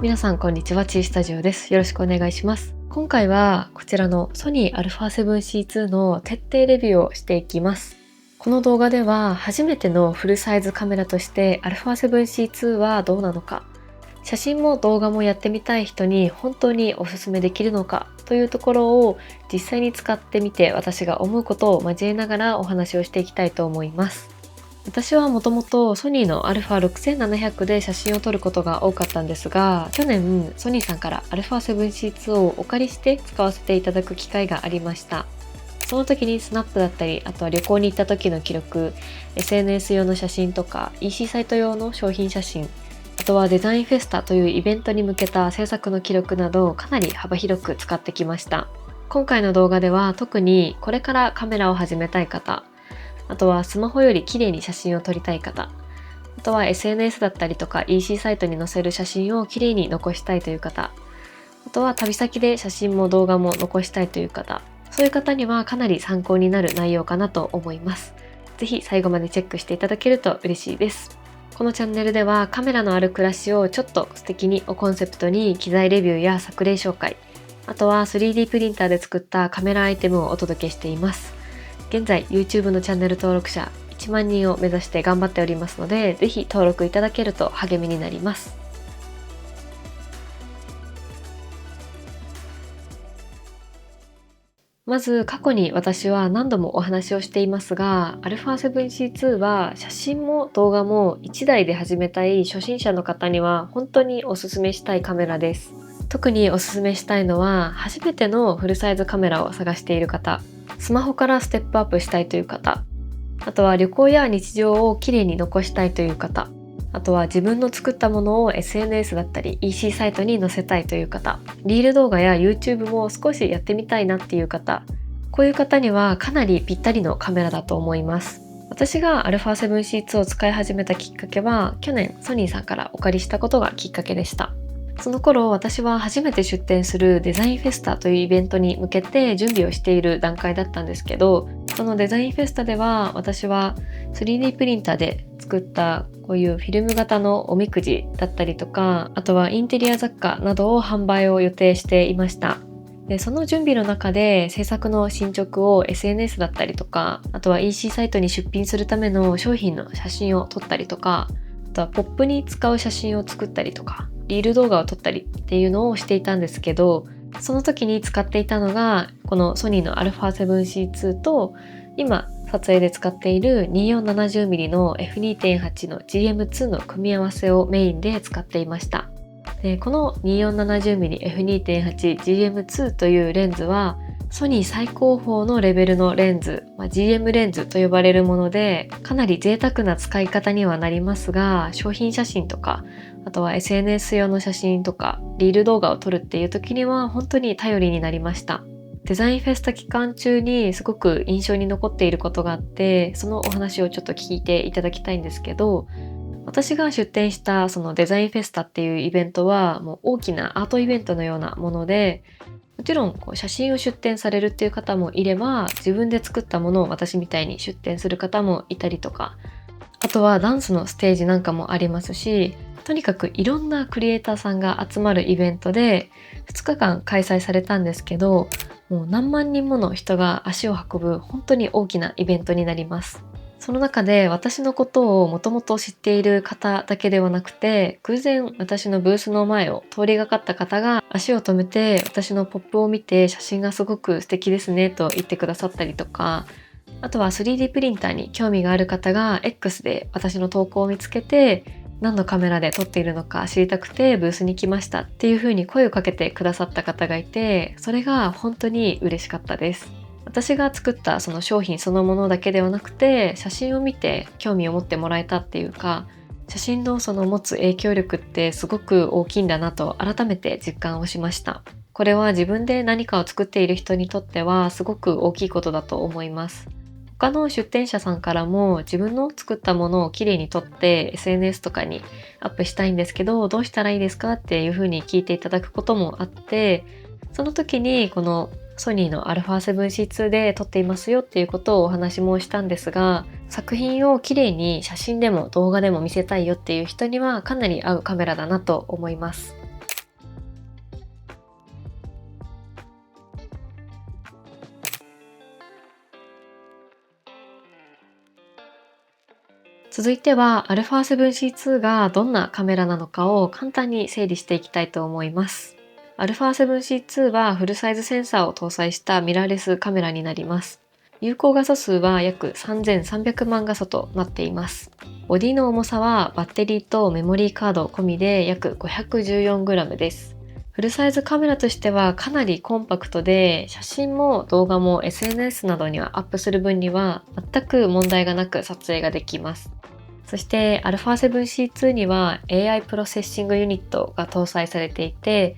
皆さんこんにちは、チースタジオです。よろしくお願いします。今回はこちらのソニー α7C2 の徹底レビューをしていきます。この動画では初めてのフルサイズカメラとして α7C2 はどうなのか、写真も動画もやってみたい人に本当におすすめできるのかというところを実際に使ってみて、私が思うことを交えながらお話をしていきたいと思います。私はもともとソニーの α6700 で写真を撮ることが多かったんですが、去年ソニーさんから α7C2 をお借りして使わせていただく機会がありました。その時にスナップだったり、あとは旅行に行った時の記録、SNS 用の写真とか EC サイト用の商品写真、あとはデザインフェスタというイベントに向けた制作の記録など、かなり幅広く使ってきました。今回の動画では特にこれからカメラを始めたい方、あとはスマホより綺麗に写真を撮りたい方、あとは SNS だったりとか EC サイトに載せる写真を綺麗に残したいという方、あとは旅先で写真も動画も残したいという方、そういう方にはかなり参考になる内容かなと思います。ぜひ最後までチェックしていただけると嬉しいです。このチャンネルではカメラのある暮らしをちょっと素敵にをコンセプトに機材レビューや作例紹介、あとは 3D プリンターで作ったカメラアイテムをお届けしています。現在 YouTube のチャンネル登録者1万人を目指して頑張っておりますので、ぜひ登録いただけると励みになります。まず過去に私は何度もお話をしていますが、α7C2 は写真も動画も1台で始めたい初心者の方には本当におすすめしたいカメラです。特におすすめしたいのは初めてのフルサイズカメラを探している方、スマホからステップアップしたいという方、あとは旅行や日常をきれいに残したいという方、あとは自分の作ったものを SNS だったり EC サイトに載せたいという方、リール動画や YouTube も少しやってみたいなっていう方、こういう方にはかなりぴったりのカメラだと思います。私が α7C2 を使い始めたきっかけは、去年ソニーさんからお借りしたことがきっかけでした。その頃私は初めて出展するデザインフェスタというイベントに向けて準備をしている段階だったんですけど、そのデザインフェスタでは私は 3D プリンターで作ったこういうフィルム型のおみくじだったりとか、あとはインテリア雑貨などを販売を予定していました。で、その準備の中で制作の進捗を SNS だったりとか、あとは EC サイトに出品するための商品の写真を撮ったりとか、あとはポップに使う写真を作ったりとか、リール動画を撮ったりっていうのをしていたんですけど、その時に使っていたのがこのソニーの α7C2 と、今撮影で使っている 2470mm の F2.8 の GM2 の組み合わせをメインで使っていました。で、この 2470mm F2.8 GM2 というレンズはソニー最高峰のレベルのレンズ、GM レンズと呼ばれるもので、かなり贅沢な使い方にはなりますが、商品写真とか、あとは SNS 用の写真とかリール動画を撮るっていう時には本当に頼りになりました。デザインフェスタ期間中にすごく印象に残っていることがあって、そのお話をちょっと聞いていただきたいんですけど、私が出展したそのデザインフェスタっていうイベントはもう大きなアートイベントのようなもので、もちろん写真を出展されるっていう方もいれば、自分で作ったものを私みたいに出展する方もいたりとか、あとはダンスのステージなんかもありますし、とにかくいろんなクリエイターさんが集まるイベントで2日間開催されたんですけど、もう何万人もの人が足を運ぶ本当に大きなイベントになります。その中で私のことをもともと知っている方だけではなくて、偶然私のブースの前を通りがかった方が足を止めて、私のポップを見て写真がすごく素敵ですねと言ってくださったりとか、あとは 3D プリンターに興味がある方が X で私の投稿を見つけて、何のカメラで撮っているのか知りたくてブースに来ましたっていう風に声をかけてくださった方がいて、それが本当に嬉しかったです。私が作ったその商品そのものだけではなくて、写真を見て興味を持ってもらえたっていうか、写真のその持つ影響力ってすごく大きいんだなと改めて実感をしました。これは自分で何かを作っている人にとってはすごく大きいことだと思います。他の出展者さんからも自分の作ったものをきれいに撮って SNS とかにアップしたいんですけど、どうしたらいいですかっていうふうに聞いていただくこともあって、その時にこのソニーの α7C2 で撮っていますよっていうことをお話もしたんですが、作品をきれいに写真でも動画でも見せたいよっていう人にはかなり合うカメラだなと思います。続いては α7C2 がどんなカメラなのかを簡単に整理していきたいと思います。α7C2 はフルサイズセンサーを搭載したミラーレスカメラになります。有効画素数は約3300万画素となっています。ボディの重さはバッテリーとメモリーカード込みで約 514g です。フルサイズカメラとしてはかなりコンパクトで、写真も動画も SNS などにはアップする分には全く問題がなく撮影ができます。そして α7C2 には AI プロセッシングユニットが搭載されていて、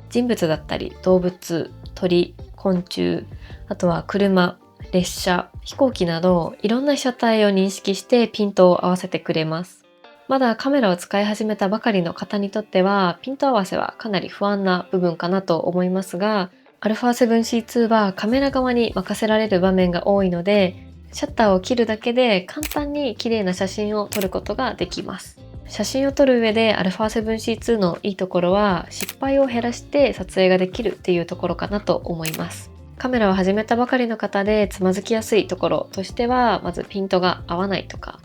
人物だったり動物、鳥、昆虫、あとは車、列車、飛行機などいろんな被写体を認識してピントを合わせてくれます。まだカメラを使い始めたばかりの方にとってはピント合わせはかなり不安な部分かなと思いますが、α7C2 はカメラ側に任せられる場面が多いので、シャッターを切るだけで簡単に綺麗な写真を撮ることができます。写真を撮る上で α7C2 のいいところは失敗を減らして撮影ができるっていうところかなと思います。カメラを始めたばかりの方でつまずきやすいところとしては、まずピントが合わないとか、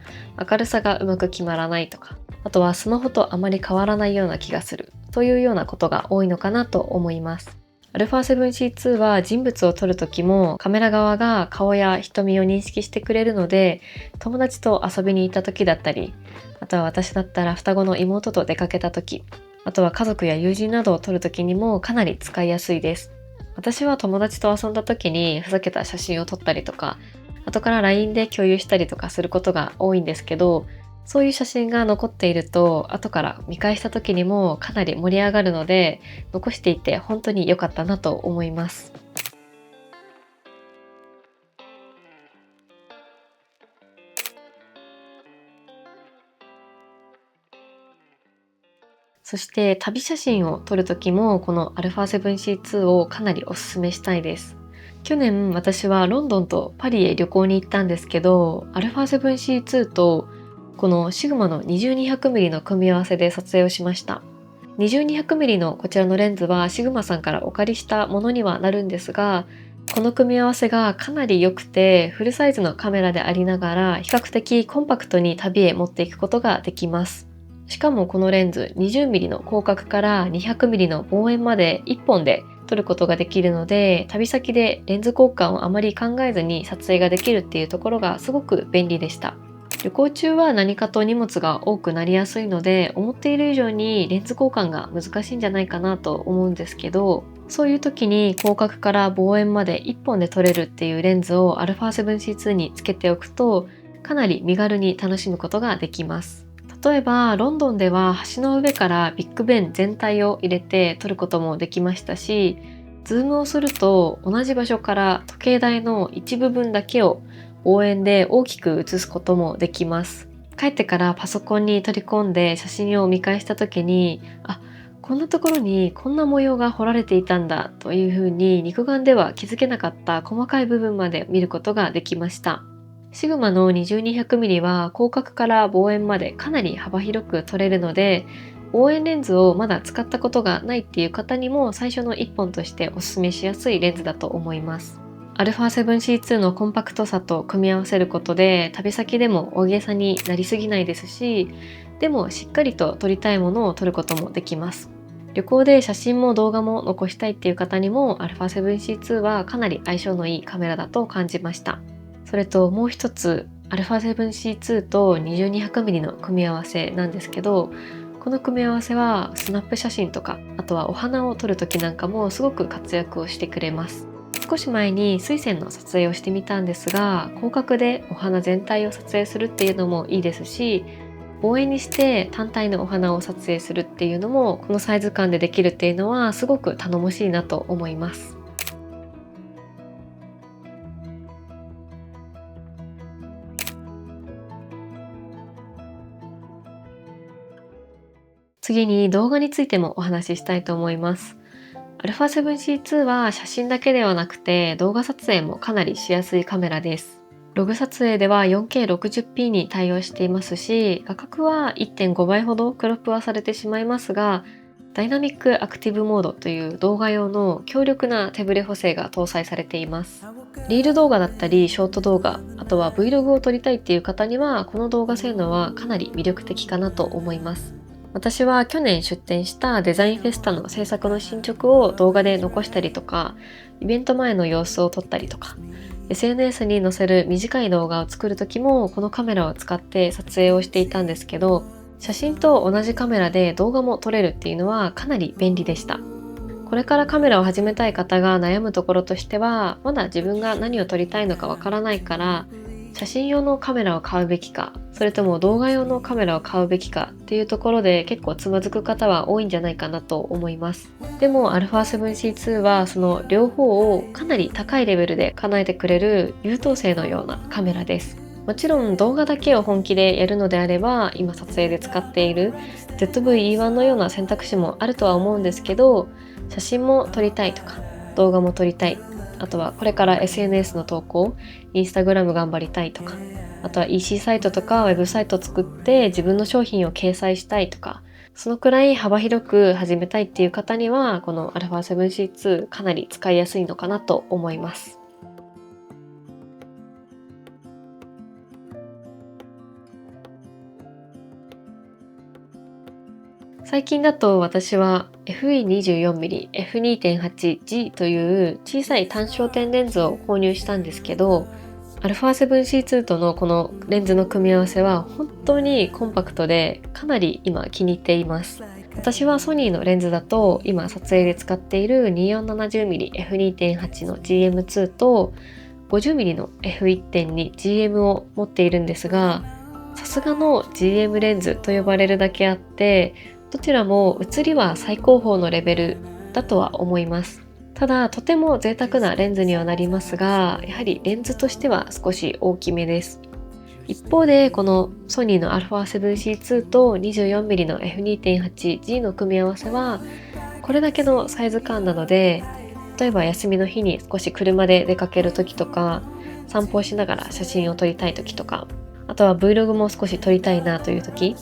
明るさがうまく決まらないとか、あとはスマホとあまり変わらないような気がするというようなことが多いのかなと思います。α7C2 は人物を撮るときもカメラ側が顔や瞳を認識してくれるので、友達と遊びに行った時だったり、あとは私だったら双子の妹と出かけた時、あとは家族や友人などを撮るときにもかなり使いやすいです。私は友達と遊んだ時にふざけた写真を撮ったりとか、後から LINE で共有したりとかすることが多いんですけど、そういう写真が残っていると後から見返した時にもかなり盛り上がるので、残していて本当に良かったなと思います。そして旅写真を撮る時もこの α7C2 をかなりおすすめしたいです。去年私はロンドンとパリへ旅行に行ったんですけど、α7C2 とこのシグマの 20-200mm の組み合わせで撮影をしました。20-200mm のこちらのレンズはシグマさんからお借りしたものにはなるんですが、この組み合わせがかなり良くてフルサイズのカメラでありながら比較的コンパクトに旅へ持っていくことができます。しかもこのレンズ 20mm の広角から 200mm の望遠まで1本で撮ることができるので、旅先でレンズ交換をあまり考えずに撮影ができるっていうところがすごく便利でした。旅行中は何かと荷物が多くなりやすいので、思っている以上にレンズ交換が難しいんじゃないかなと思うんですけど、そういう時に広角から望遠まで1本で撮れるっていうレンズを α7C2 につけておくと、かなり身軽に楽しむことができます。例えばロンドンでは橋の上からビッグベン全体を入れて撮ることもできましたし、ズームをすると同じ場所から時計台の一部分だけを望遠で大きく写すこともできます。帰ってからパソコンに取り込んで写真を見返した時に、こんなところにこんな模様が彫られていたんだというふうに肉眼では気づけなかった細かい部分まで見ることができました。シグマの 20-200mm は広角から望遠までかなり幅広く撮れるので、望遠レンズをまだ使ったことがないっていう方にも最初の一本としておすすめしやすいレンズだと思います。α7C2 のコンパクトさと組み合わせることで旅先でも大げさになりすぎないですし、でもしっかりと撮りたいものを撮ることもできます。旅行で写真も動画も残したいっていう方にも α7C2 はかなり相性のいいカメラだと感じました。それともう一つ α7C2 と 20-200mm の組み合わせなんですけど、この組み合わせはスナップ写真とか、あとはお花を撮る時なんかもすごく活躍をしてくれます。少し前に水仙の撮影をしてみたんですが、広角でお花全体を撮影するっていうのもいいですし、望遠にして単体のお花を撮影するっていうのもこのサイズ感でできるっていうのはすごく頼もしいなと思います。次に動画についてもお話ししたいと思います。α7C2 は写真だけではなくて動画撮影もかなりしやすいカメラです。ログ撮影では 4K60p に対応していますし、画角は 1.5 倍ほどクロップはされてしまいますが、ダイナミックアクティブモードという動画用の強力な手ブレ補正が搭載されています。リール動画だったりショート動画、あとは Vlog を撮りたいっていう方にはこの動画性能はかなり魅力的かなと思います。私は去年出展したデザインフェスタの制作の進捗を動画で残したりとか、イベント前の様子を撮ったりとか、SNS に載せる短い動画を作る時もこのカメラを使って撮影をしていたんですけど、写真と同じカメラで動画も撮れるっていうのはかなり便利でした。これからカメラを始めたい方が悩むところとしては、まだ自分が何を撮りたいのかわからないから、写真用のカメラを買うべきか、それとも動画用のカメラを買うべきかっていうところで結構つまずく方は多いんじゃないかなと思います。でも α7C2 はその両方をかなり高いレベルで叶えてくれる優等生のようなカメラです。もちろん動画だけを本気でやるのであれば、今撮影で使っている ZV-E1 のような選択肢もあるとは思うんですけど、写真も撮りたいとか動画も撮りたい、あとはこれから SNS の投稿、インスタグラム頑張りたいとか、あとは EC サイトとかウェブサイト作って自分の商品を掲載したいとか、そのくらい幅広く始めたいっていう方にはこの α7C2 かなり使いやすいのかなと思います。最近だと私は FE24mm F2.8G という小さい単焦点レンズを購入したんですけど、α7C2 とのこのレンズの組み合わせは本当にコンパクトでかなり今気に入っています。私はソニーのレンズだと今撮影で使っている 2470mm F2.8 の GM2 と 50mm の F1.2 GM を持っているんですが、さすがの GM レンズと呼ばれるだけあって、どちらも写りは最高峰のレベルだとは思います。ただとても贅沢なレンズにはなりますが、やはりレンズとしては少し大きめです。一方でこのソニーの α7C2 と 24mm の F2.8G の組み合わせはこれだけのサイズ感なので、例えば休みの日に少し車で出かける時とか、散歩をしながら写真を撮りたい時とか、あとは Vlog も少し撮りたいなという時、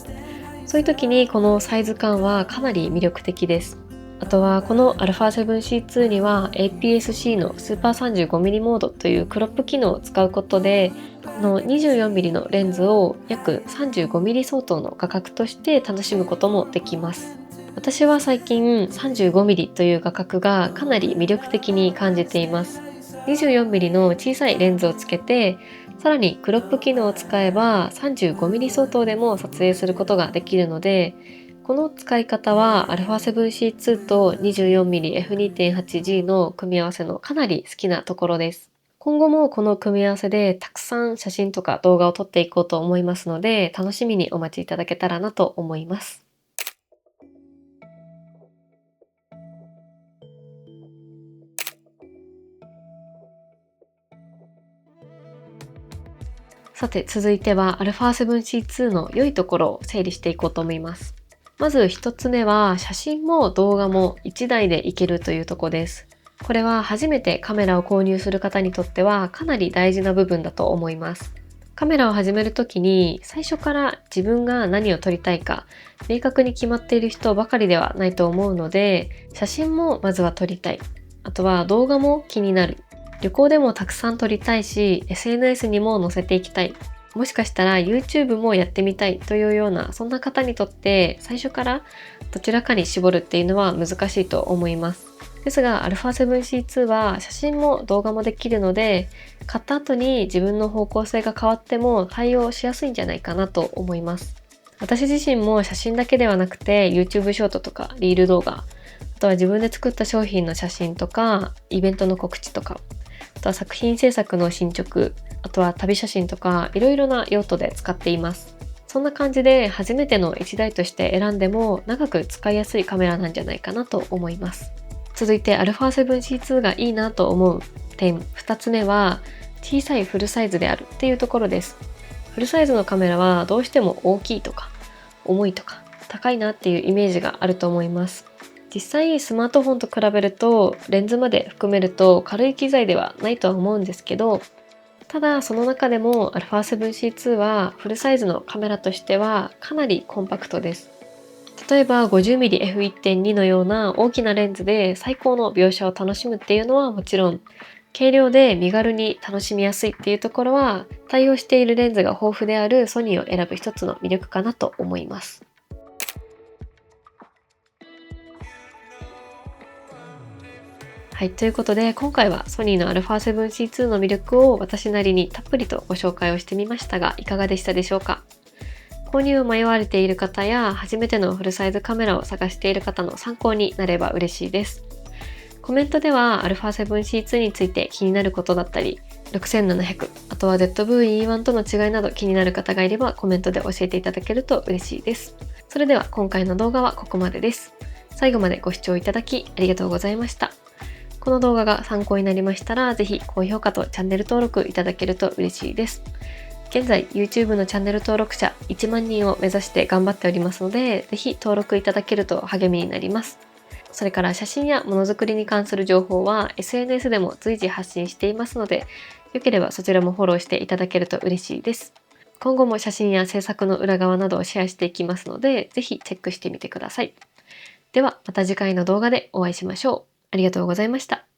そういう時にこのサイズ感はかなり魅力的です。あとはこの α7C2 には APS-C のスーパー 35mm モードというクロップ機能を使うことで、この 24mm のレンズを約 35mm 相当の画角として楽しむこともできます。私は最近 35mm という画角がかなり魅力的に感じています。24mm の小さいレンズをつけて、さらにクロップ機能を使えば 35mm 相当でも撮影することができるので、この使い方は α7C2 と 24mm F2.8G の組み合わせのかなり好きなところです。今後もこの組み合わせでたくさん写真とか動画を撮っていこうと思いますので、楽しみにお待ちいただけたらなと思います。さて続いては α7C2 の良いところを整理していこうと思います。まず一つ目は写真も動画も1台でいけるというところです。これは初めてカメラを購入する方にとってはかなり大事な部分だと思います。カメラを始めるときに最初から自分が何を撮りたいか明確に決まっている人ばかりではないと思うので、写真もまずは撮りたい。あとは動画も気になる。旅行でもたくさん撮りたいし、SNS にも載せていきたい。もしかしたら YouTube もやってみたいというようなそんな方にとって最初からどちらかに絞るっていうのは難しいと思います。ですが α7C2 は写真も動画もできるので、買った後に自分の方向性が変わっても対応しやすいんじゃないかなと思います。私自身も写真だけではなくて YouTube ショートとかリール動画、あとは自分で作った商品の写真とかイベントの告知とか、あとは作品制作の進捗、あとは旅写真とかいろいろな用途で使っています。そんな感じで初めての一台として選んでも長く使いやすいカメラなんじゃないかなと思います。続いて α7C2 がいいなと思う点2つ目は小さいフルサイズであるっていうところです。フルサイズのカメラはどうしても大きいとか重いとか高いなっていうイメージがあると思います。実際スマートフォンと比べるとレンズまで含めると軽い機材ではないとは思うんですけど、ただその中でも α7C2 はフルサイズのカメラとしてはかなりコンパクトです。例えば 50mm F1.2 のような大きなレンズで最高の描写を楽しむっていうのはもちろん、軽量で身軽に楽しみやすいっていうところは、対応しているレンズが豊富であるソニーを選ぶ一つの魅力かなと思います。はい、ということで今回はソニーの α7C2 の魅力を私なりにたっぷりとご紹介をしてみましたが、いかがでしたでしょうか。購入を迷われている方や初めてのフルサイズカメラを探している方の参考になれば嬉しいです。コメントでは α7C2 について気になることだったり、6700、あとは ZV-E1 との違いなど気になる方がいればコメントで教えていただけると嬉しいです。それでは今回の動画はここまでです。最後までご視聴いただきありがとうございました。この動画が参考になりましたら、ぜひ高評価とチャンネル登録いただけると嬉しいです。現在 YouTube のチャンネル登録者1万人を目指して頑張っておりますので、ぜひ登録いただけると励みになります。それから写真やものづくりに関する情報は SNS でも随時発信していますので、よければそちらもフォローしていただけると嬉しいです。今後も写真や制作の裏側などをシェアしていきますので、ぜひチェックしてみてください。ではまた次回の動画でお会いしましょう。ありがとうございました。